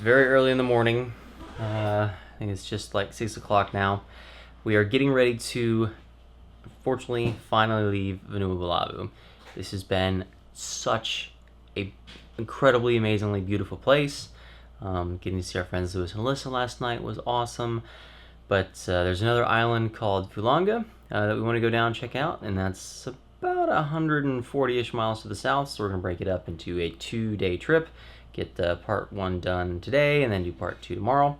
very early in the morning. I think it's just like 6 o'clock now. We are getting ready to, unfortunately, finally leave Vanua Balavu. This has been such a incredibly, amazingly beautiful place. Getting to see our friends Lewis and Alyssa last night was awesome. But there's another island called Fulanga that we want to go down and check out, and that's about 140-ish miles to the south. So we're going to break it up into a 2-day trip. Get part 1 done today and then do part 2 tomorrow.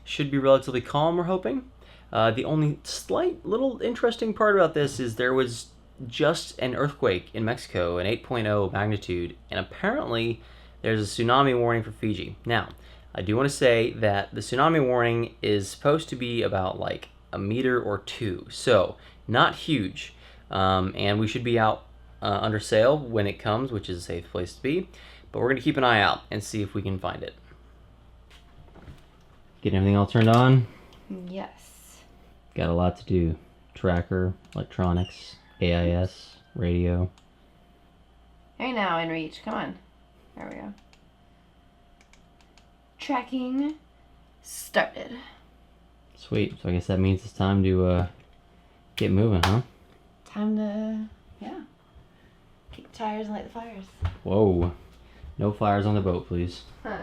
Should be relatively calm, we're hoping. The only slight little interesting part about this is there was just an earthquake in Mexico, an 8.0 magnitude, and apparently there's a tsunami warning for Fiji. Now, I do want to say that the tsunami warning is supposed to be about like a meter or 2, so not huge. And we should be out under sail when it comes, which is a safe place to be. But we're going to keep an eye out and see if we can find it. Getting everything all turned on? Yes. Got a lot to do. Tracker, electronics, AIS, radio. Hey now, InReach. Come on. There we go. Tracking started. Sweet. So I guess that means it's time to get moving, huh? Time to, kick the tires and light the fires. Whoa. No fires on the boat, please. Huh.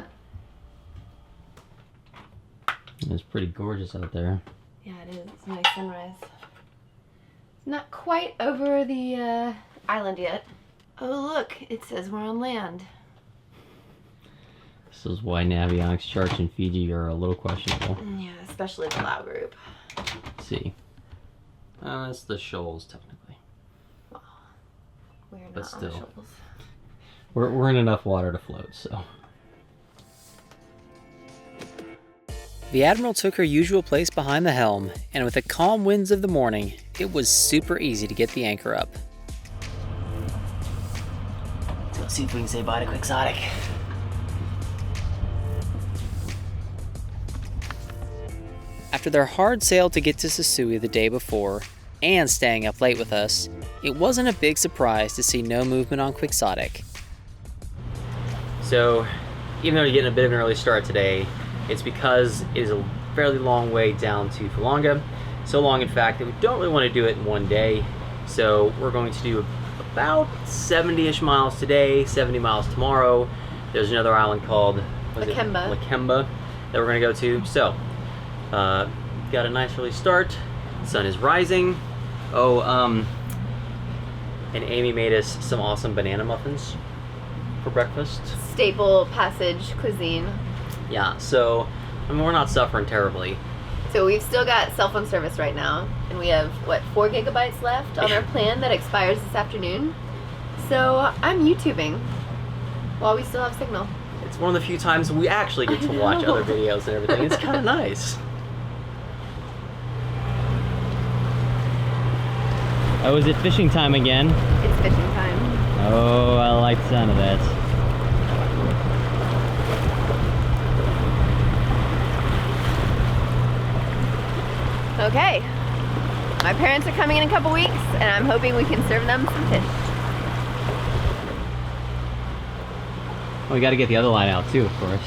It's pretty gorgeous out there. Yeah, it is. It's a nice sunrise. It's not quite over the island yet. Oh, look. It says we're on land. This is why Navionics charts in Fiji are a little questionable. Yeah, especially the Lau Group. Let's see. That's the shoals, technically. Well, we're not But on the still. shoals. We're in enough water to float, so. The Admiral took her usual place behind the helm, and with the calm winds of the morning, it was super easy to get the anchor up. Let's go see if we can say bye to Quixotic. After their hard sail to get to Sisui the day before, and staying up late with us, it wasn't a big surprise to see no movement on Quixotic. So, even though you're getting a bit of an early start today, it's because it is a fairly long way down to Fulanga. So long, in fact, that we don't really want to do it in one day. So we're going to do about 70-ish miles today, 70 miles tomorrow. There's another island called Lakemba that we're going to go to. So, got a nice early start. The sun is rising. Oh, and Amy made us some awesome banana muffins for breakfast. Staple Passage cuisine. Yeah, so I mean, we're not suffering terribly. So we've still got cell phone service right now, and we have, 4 gigabytes left on our plan that expires this afternoon. So I'm YouTubing while we still have signal. It's one of the few times we actually get to watch other videos and everything. It's kind of nice. Oh, is it fishing time again? It's fishing time. Oh, I like the sound of that. Okay. My parents are coming in a couple weeks, and I'm hoping we can serve them some fish. Oh, we got to get the other line out too, of course.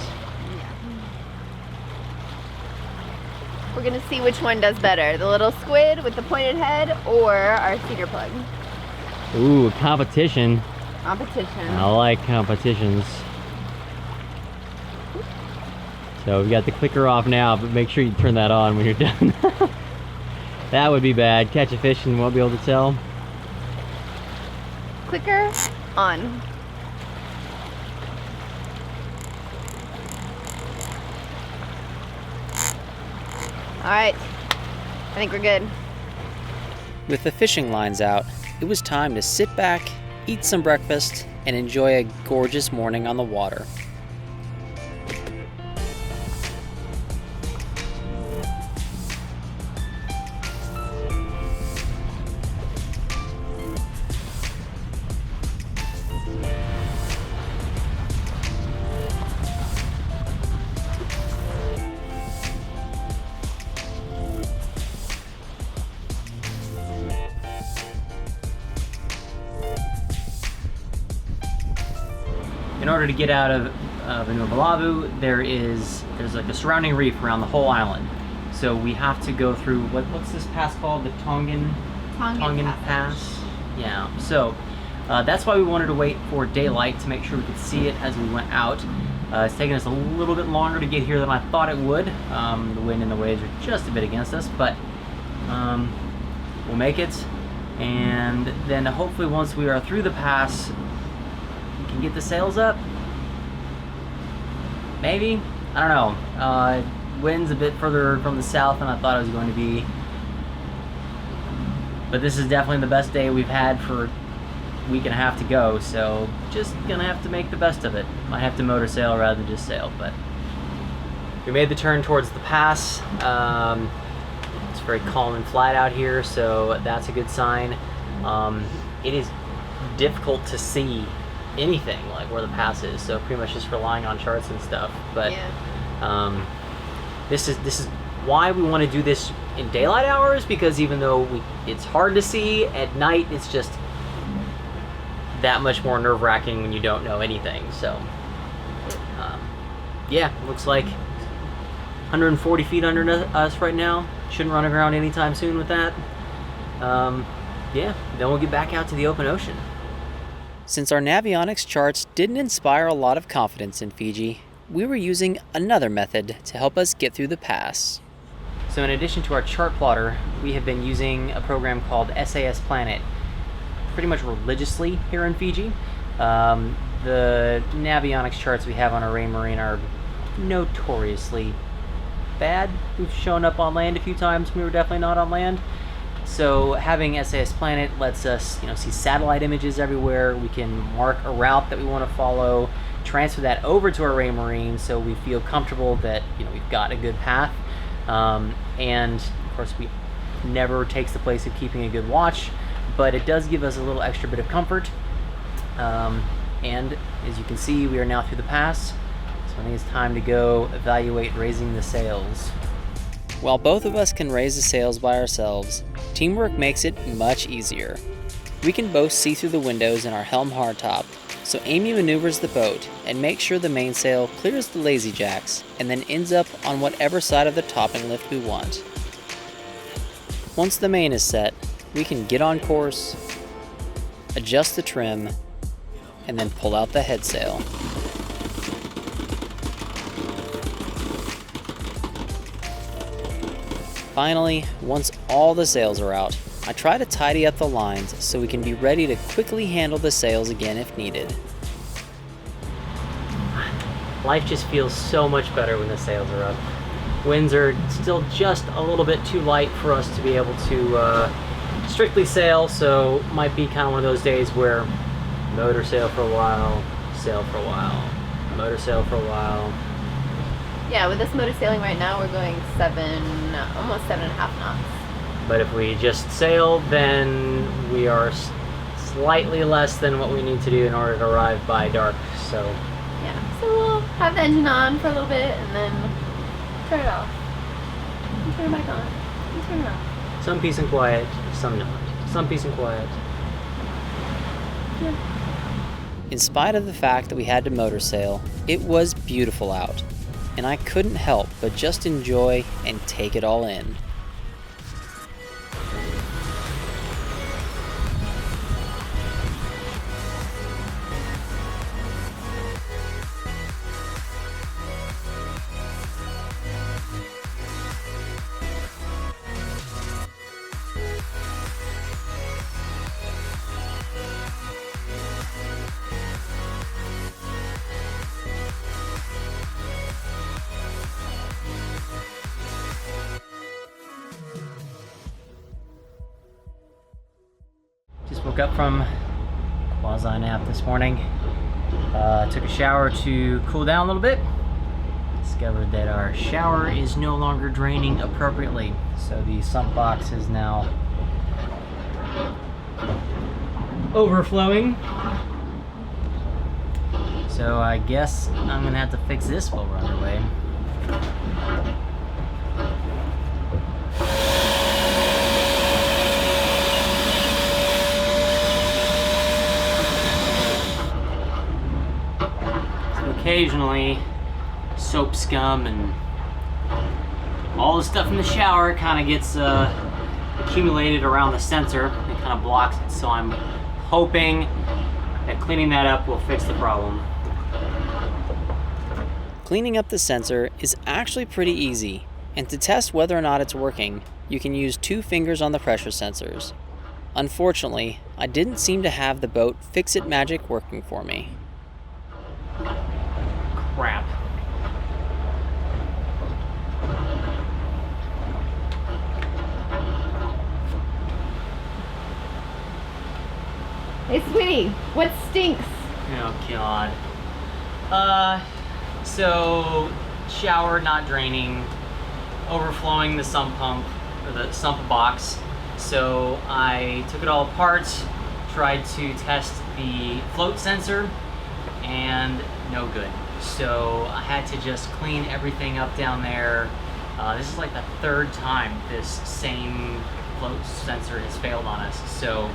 We're gonna see which one does better, the little squid with the pointed head or our cedar plug. Ooh, competition. Competition. I like competitions. So we got the clicker off now, but make sure you turn that on when you're done. That would be bad. Catch a fish and won't be able to tell. Clicker on. All right, I think we're good. With the fishing lines out, it was time to sit back, eat some breakfast, and enjoy a gorgeous morning on the water. In order to get out of Vanua Balavu, there's like a surrounding reef around the whole island. So we have to go through, what's this pass called? The Tongan Pass? Yeah, so that's why we wanted to wait for daylight to make sure we could see it as we went out. It's taken us a little bit longer to get here than I thought it would. The wind and the waves are just a bit against us, but we'll make it. And then hopefully once we are through the pass, we can get the sails up. Maybe? I don't know. Wind's a bit further from the south than I thought it was going to be. But this is definitely the best day we've had for a week and a half to go, so just gonna have to make the best of it. Might have to motor sail rather than just sail, but we made the turn towards the pass. It's very calm and flat out here, so that's a good sign. It is difficult to see anything like where the pass is, so pretty much just relying on charts and stuff. But yeah. This is why we want to do this in daylight hours, because even though it's hard to see at night, it's just that much more nerve-wracking when you don't know anything. So yeah, looks like 140 feet under us right now. Shouldn't run aground anytime soon with that. Yeah, then we'll get back out to the open ocean. Since our Navionics charts didn't inspire a lot of confidence in Fiji, we were using another method to help us get through the pass. So in addition to our chart plotter, we have been using a program called SAS Planet pretty much religiously here in Fiji. The Navionics charts we have on our Raymarine are notoriously bad. We've shown up on land a few times when we were definitely not on land. So having SAS Planet lets us, see satellite images everywhere. We can mark a route that we want to follow, transfer that over to our Raymarine so we feel comfortable that we've got a good path. And of course, we never takes the place of keeping a good watch, but it does give us a little extra bit of comfort. And as you can see, we are now through the pass, so I think it's time to go evaluate raising the sails. While both of us can raise the sails by ourselves, teamwork makes it much easier. We can both see through the windows in our helm hardtop, so Amy maneuvers the boat and makes sure the mainsail clears the lazy jacks and then ends up on whatever side of the topping lift we want. Once the main is set, we can get on course, adjust the trim, and then pull out the headsail. Finally, once all the sails are out, I try to tidy up the lines so we can be ready to quickly handle the sails again if needed. Life just feels so much better when the sails are up. Winds are still just a little bit too light for us to be able to strictly sail, so might be kind of one of those days where motor sail for a while, sail for a while, motor sail for a while. Yeah, with this motor sailing right now, we're going almost 7.5 knots. But if we just sail, then we are slightly less than what we need to do in order to arrive by dark. So yeah, so we'll have the engine on for a little bit and then turn it off. And turn it back on. And turn it off. Some peace and quiet, some not. Some peace and quiet. Yeah. In spite of the fact that we had to motor sail, it was beautiful out, and I couldn't help but just enjoy and take it all in. Woke up from quasi nap this morning. Took a shower to cool down a little bit. Discovered that our shower is no longer draining appropriately, so the sump box is now overflowing. So I guess I'm gonna have to fix this while we're underway. occasionally soap scum and all the stuff in the shower kind of gets accumulated around the sensor. It kind of blocks it, so I'm hoping that cleaning that up will fix the problem. Cleaning up the sensor is actually pretty easy, and to test whether or not it's working, you can use 2 fingers on the pressure sensors. Unfortunately, I didn't seem to have the boat fix-it magic working for me. Crap. Hey, sweetie, what stinks? Oh God. So shower not draining, overflowing the sump pump, or the sump box. So I took it all apart, tried to test the float sensor, and no good. So I had to just clean everything up down there. This is like the 3rd time this same float sensor has failed on us. So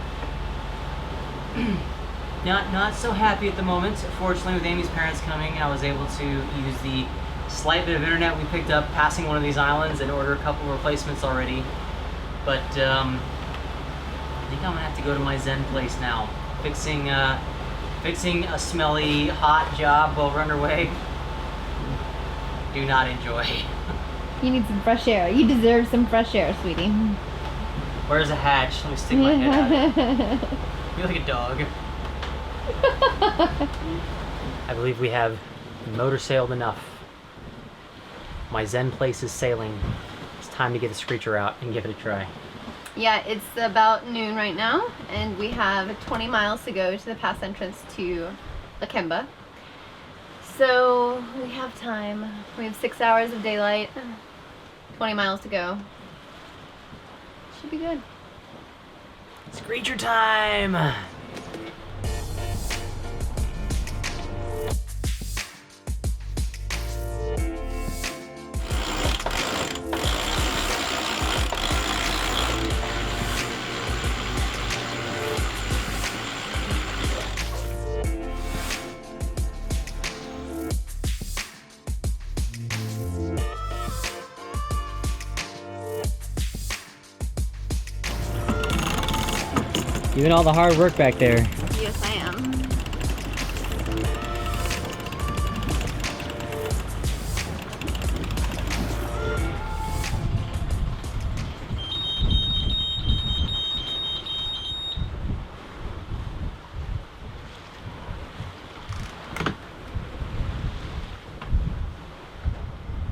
not so happy at the moment. Fortunately, with Amy's parents coming, I was able to use the slight bit of internet we picked up passing one of these islands and order a couple of replacements already. But I think I'm gonna have to go to my Zen place now. Fixing a smelly, hot job while we're underway. Do not enjoy. You need some fresh air. You deserve some fresh air, sweetie. Where's a hatch? Let me stick my head out. You're like a dog. I believe we have motor sailed enough. My Zen place is sailing. It's time to get the screecher out and give it a try. Yeah, it's about noon right now, and we have 20 miles to go to the pass entrance to Lakemba. So we have time. We have 6 hours of daylight, 20 miles to go. Should be good. Screecher time! Doing all the hard work back there. Yes, I am.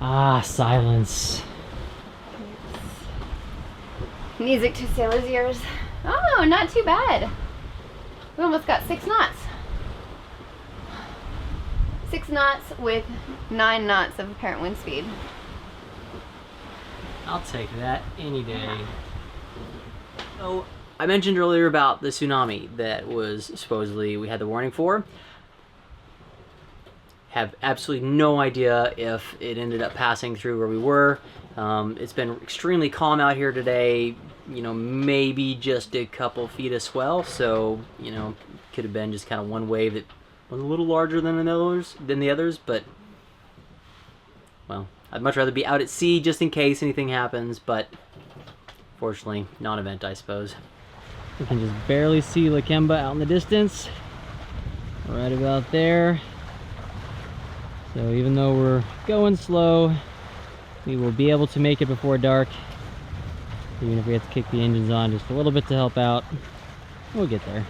Ah, silence. Music to sailors' ears. Oh, not too bad. We almost got 6 knots. 6 knots with 9 knots of apparent wind speed. I'll take that any day. So, I mentioned earlier about the tsunami that was supposedly we had the warning for. Have absolutely no idea if it ended up passing through where we were. It's been extremely calm out here today. You know, maybe just a couple feet of swell, so you know, could have been just kind of one wave that was a little larger than the others, but well, I'd much rather be out at sea just in case anything happens, but fortunately, non-event, I suppose. You can just barely see Lakemba out in the distance, right about there. So even though we're going slow, we will be able to make it before dark. Even if we have to kick the engines on just a little bit to help out, we'll get there.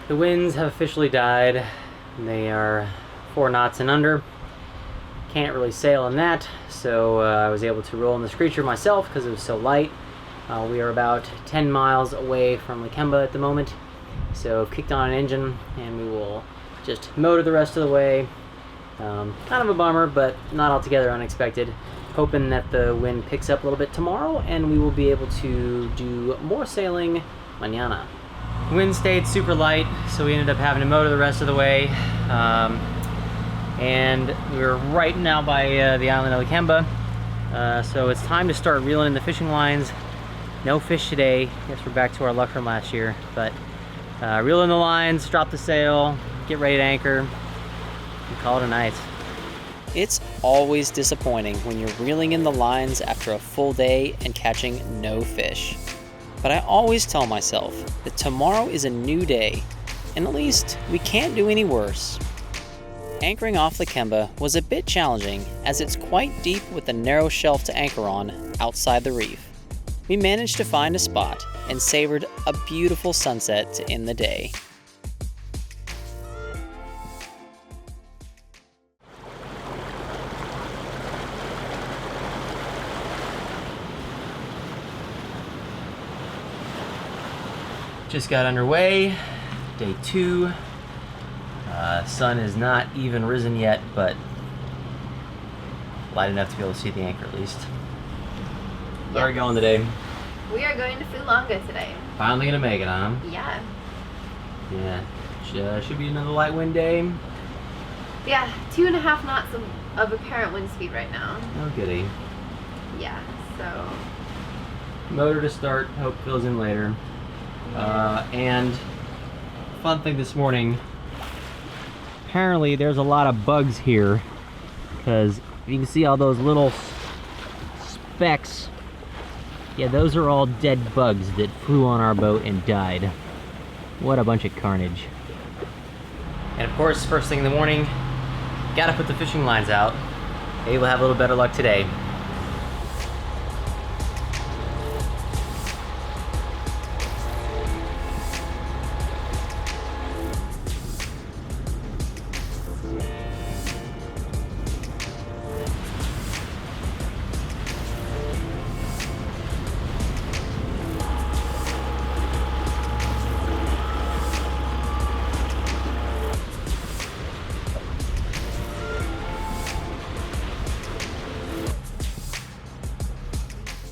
The winds have officially died. They are 4 knots and under. Can't really sail in that, so I was able to roll in the screecher myself because it was so light. We are about 10 miles away from Lakemba at the moment. So I've kicked on an engine and we will just motor the rest of the way. Kind of a bummer, but not altogether unexpected. Hoping that the wind picks up a little bit tomorrow and we will be able to do more sailing mañana. Wind stayed super light, so we ended up having to motor the rest of the way. And we're right now by the island of Lakemba. So it's time to start reeling in the fishing lines. No fish today. Guess we're back to our luck from last year. But reel in the lines, drop the sail, get ready to anchor, and call it a night. It's always disappointing when you're reeling in the lines after a full day and catching no fish. But I always tell myself that tomorrow is a new day, and at least we can't do any worse. Anchoring off Lakemba was a bit challenging as it's quite deep with a narrow shelf to anchor on outside the reef. We managed to find a spot and savored a beautiful sunset to end the day. Just got underway, day 2. Sun is not even risen yet, but light enough to be able to see the anchor at least. Where are we going today? We are going to Fulanga today. Finally gonna make it, huh? Yeah. Yeah, should be another light wind day. Yeah, 2.5 knots of apparent wind speed right now. Oh goody. Yeah, so... Motor to start, hope fills in later. And fun thing this morning, apparently there's a lot of bugs here, because you can see all those little specks. Yeah, those are all dead bugs that flew on our boat and died. What a bunch of carnage. And of course, first thing in the morning, gotta put the fishing lines out. Maybe we'll have a little better luck today.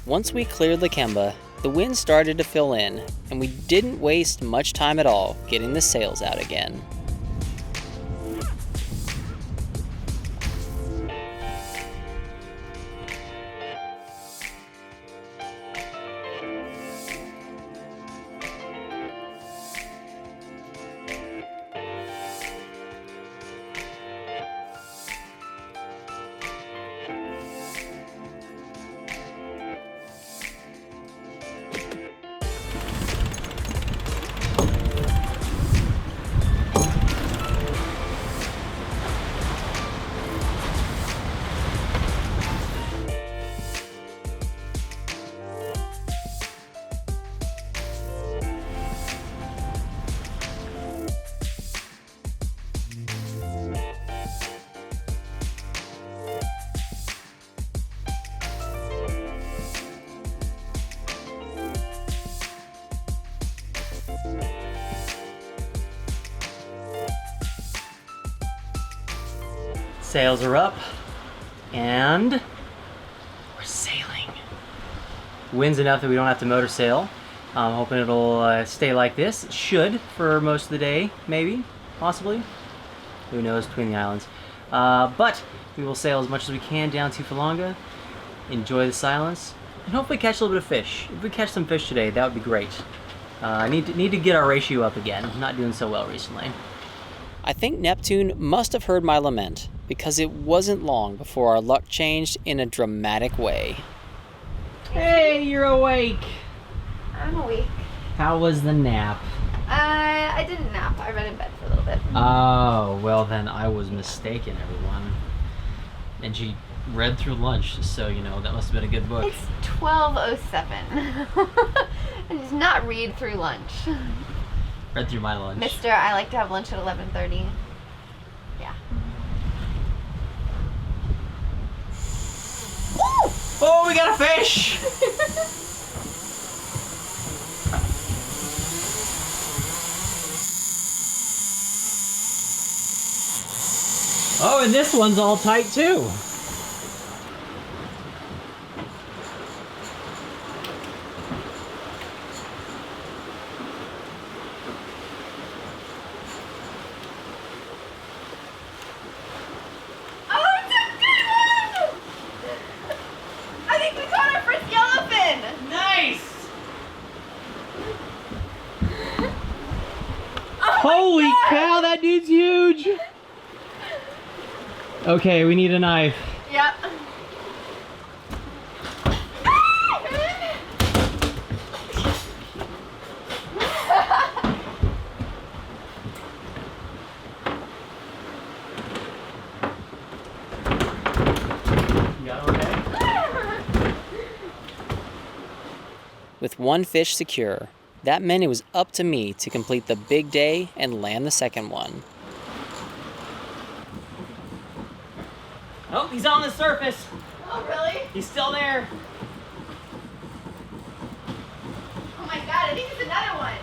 Once we cleared Lakemba, the wind started to fill in, and we didn't waste much time at all getting the sails out again. Sails are up, and we're sailing. Wind's enough that we don't have to motor sail. I'm hoping it'll stay like this. It should for most of the day, maybe, possibly. Who knows, between the islands. But we will sail as much as we can down to Fulanga, enjoy the silence, and hopefully catch a little bit of fish. If we catch some fish today, that would be great. I need to get our ratio up again. I'm not doing so well recently. I think Neptune must have heard my lament, because it wasn't long before our luck changed in a dramatic way. Hey, you're awake! I'm awake. How was the nap? I didn't nap. I read in bed for a little bit. Oh, well then I was mistaken, everyone. And she read through lunch, so you know, that must have been a good book. It's 12:07. I did not read through lunch. Read through my lunch. Mister, I like to have lunch at 11:30. Yeah. Oh, we got a fish! Oh, and this one's all tight too. Okay, we need a knife. Yep. With one fish secure, that meant it was up to me to complete the big day and land the second one. Oh, he's on the surface. Oh, really? He's still there. Oh my god, I think it's another one.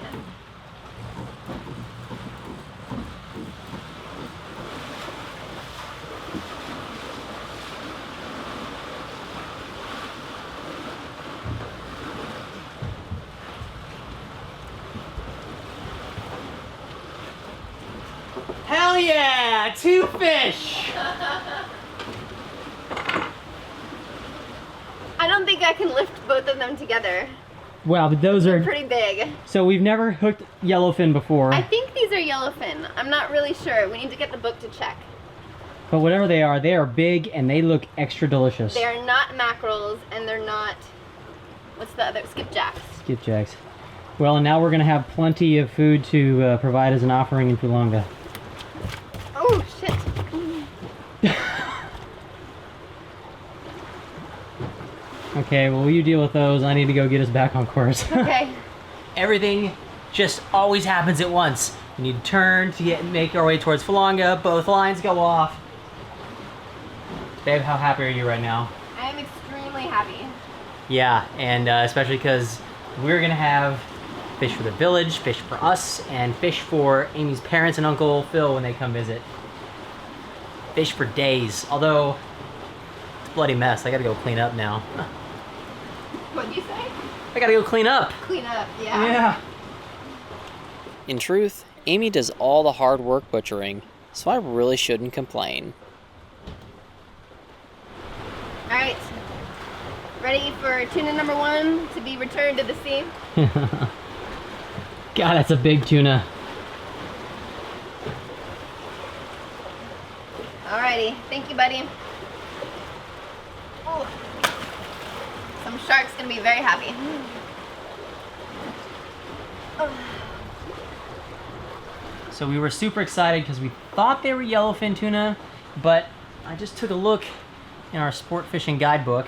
Hell yeah, 2 fish. I don't think I can lift both of them together. Wow, but those are Pretty big. So we've never hooked yellowfin before. I think these are yellowfin. I'm not really sure. We need to get the book to check. But whatever they are big and they look extra delicious. They are not mackerels and they're not, what's the other, skipjacks. Skipjacks. Well, and now we're gonna have plenty of food to provide as an offering in Fulanga. Oh, shit. Okay, well, you deal with those. I need to go get us back on course. Okay. Everything just always happens at once. We need to turn to make our way towards Fulanga. Both lines go off. Babe, how happy are you right now? I am extremely happy. Yeah, and especially because we're gonna have fish for the village, fish for us, and fish for Amy's parents and Uncle Phil when they come visit. Fish for days, although it's a bloody mess. I gotta go clean up now. What'd you say? I gotta go clean up. Clean up, yeah. Yeah. In truth, Amy does all the hard work butchering, so I really shouldn't complain. Alright. Ready for tuna number 1 to be returned to the sea? God, that's a big tuna. Alrighty. Thank you, buddy. Oh. Some shark's gonna be very happy. Oh. So we were super excited because we thought they were yellowfin tuna, but I just took a look in our sport fishing guidebook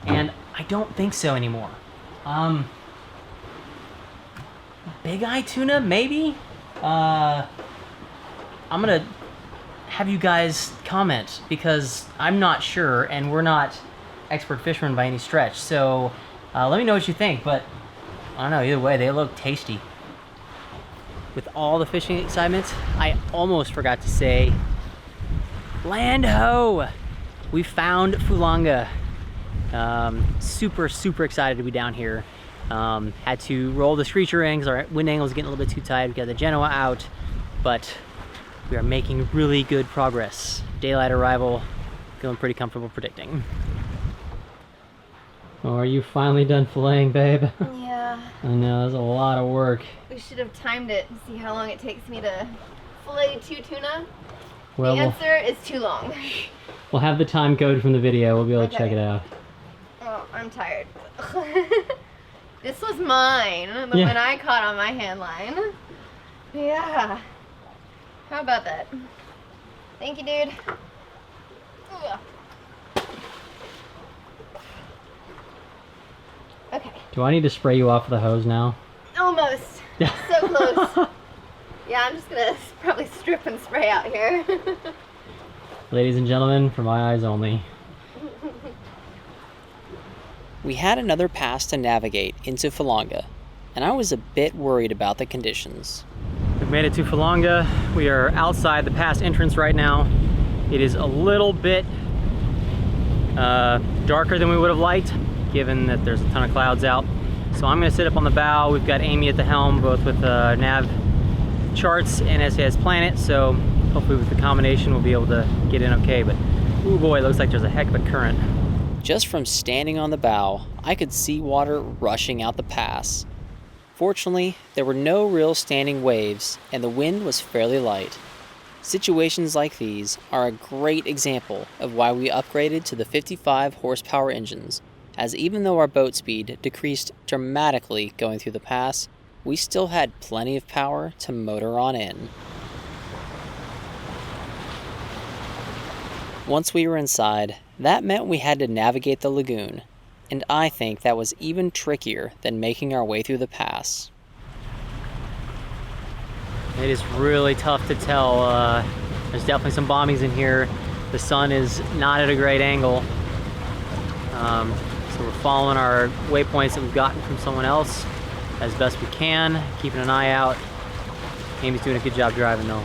and I don't think so anymore. Big eye tuna, maybe? I'm gonna have you guys comment because I'm not sure and we're not expert fishermen by any stretch. So let me know what you think, but I don't know, either way, they look tasty. With all the fishing excitement, I almost forgot to say, land ho! We found Fulanga. Super, super excited to be down here. Had to roll the screecher in because our wind angle was getting a little bit too tight. We got the Genoa out, but we are making really good progress. Daylight arrival, feeling pretty comfortable predicting. Oh, are you finally done filleting, babe? Yeah. I know, that's a lot of work. We should have timed it and see how long it takes me to fillet 2 tuna. Well, the answer is too long. We'll have the time code from the video. We'll be able to check Okay. it out. Oh, I'm tired. This was mine, the Yeah. one I caught on my hand line. Yeah. How about that? Thank you, dude. Ugh. Okay. Do I need to spray you off with a hose now? Almost. So close. Yeah, I'm just gonna probably strip and spray out here. Ladies and gentlemen, for my eyes only. We had another pass to navigate into Fulanga, and I was a bit worried about the conditions. We've made it to Fulanga. We are outside the pass entrance right now. It is a little bit darker than we would have liked, given that there's a ton of clouds out. So I'm gonna sit up on the bow. We've got Amy at the helm, both with nav charts and SAS Planet, so hopefully with the combination we'll be able to get in okay, but oh boy, it looks like there's a heck of a current. Just from standing on the bow, I could see water rushing out the pass. Fortunately, there were no real standing waves, and the wind was fairly light. Situations like these are a great example of why we upgraded to the 55 horsepower engines, as even though our boat speed decreased dramatically going through the pass, we still had plenty of power to motor on in. Once we were inside, that meant we had to navigate the lagoon, and I think that was even trickier than making our way through the pass. It is really tough to tell. There's definitely some bommies in here. The sun is not at a great angle. So we're following our waypoints that we've gotten from someone else as best we can, keeping an eye out. Amy's doing a good job driving though.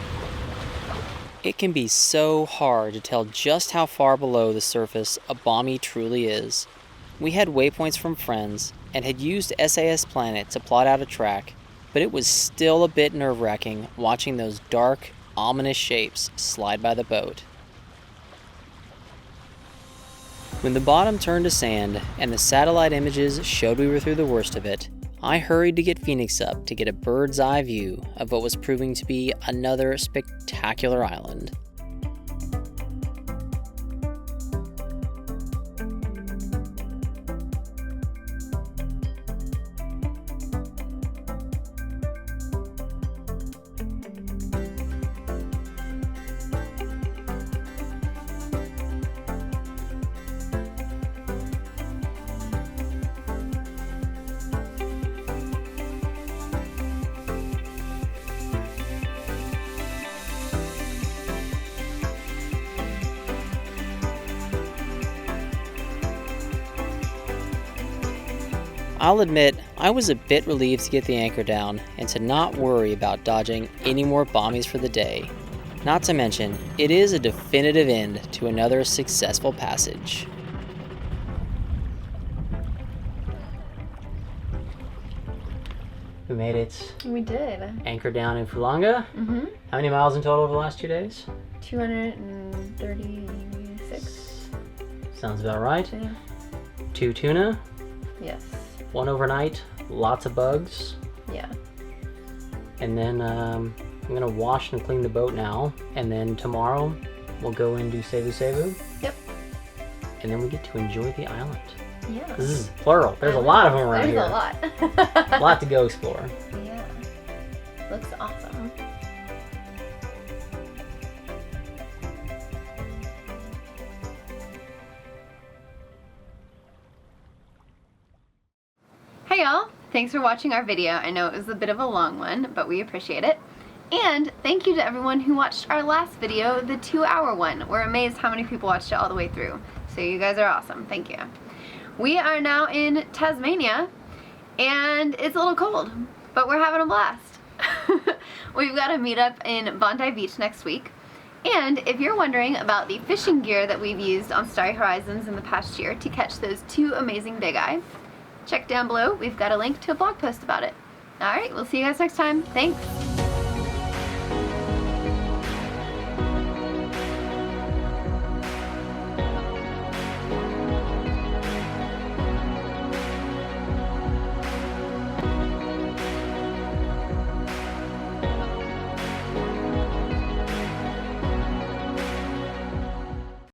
It can be so hard to tell just how far below the surface a bommy truly is. We had waypoints from friends and had used SAS Planet to plot out a track, but it was still a bit nerve-wracking watching those dark, ominous shapes slide by the boat. When the bottom turned to sand and the satellite images showed we were through the worst of it, I hurried to get Phoenix up to get a bird's eye view of what was proving to be another spectacular island. I'll admit, I was a bit relieved to get the anchor down and to not worry about dodging any more bommies for the day. Not to mention, it is a definitive end to another successful passage. We made it. We did. Anchor down in Fulanga. Mm-hmm. How many miles in total over the last 2 days? 236. Sounds about right. Yeah. 2 tuna, Yes. 1 overnight, lots of bugs. Yeah. And then I'm gonna wash and clean the boat now. And then tomorrow we'll go and do Cebu Cebu. Yep. And then we get to enjoy the island. Yeah. This is plural. There's a lot of them around here. There's a lot. A lot to go explore. Yeah. Looks awesome. Hey y'all! Thanks for watching our video. I know it was a bit of a long one, but we appreciate it. And thank you to everyone who watched our last video, the 2-hour one. We're amazed how many people watched it all the way through. So you guys are awesome. Thank you. We are now in Tasmania, and it's a little cold, but we're having a blast. We've got a meetup in Bondi Beach next week. And if you're wondering about the fishing gear that we've used on Starry Horizons in the past year to catch those 2 amazing big eye, check down below. We've got a link to a blog post about it. Alright, we'll see you guys next time. Thanks!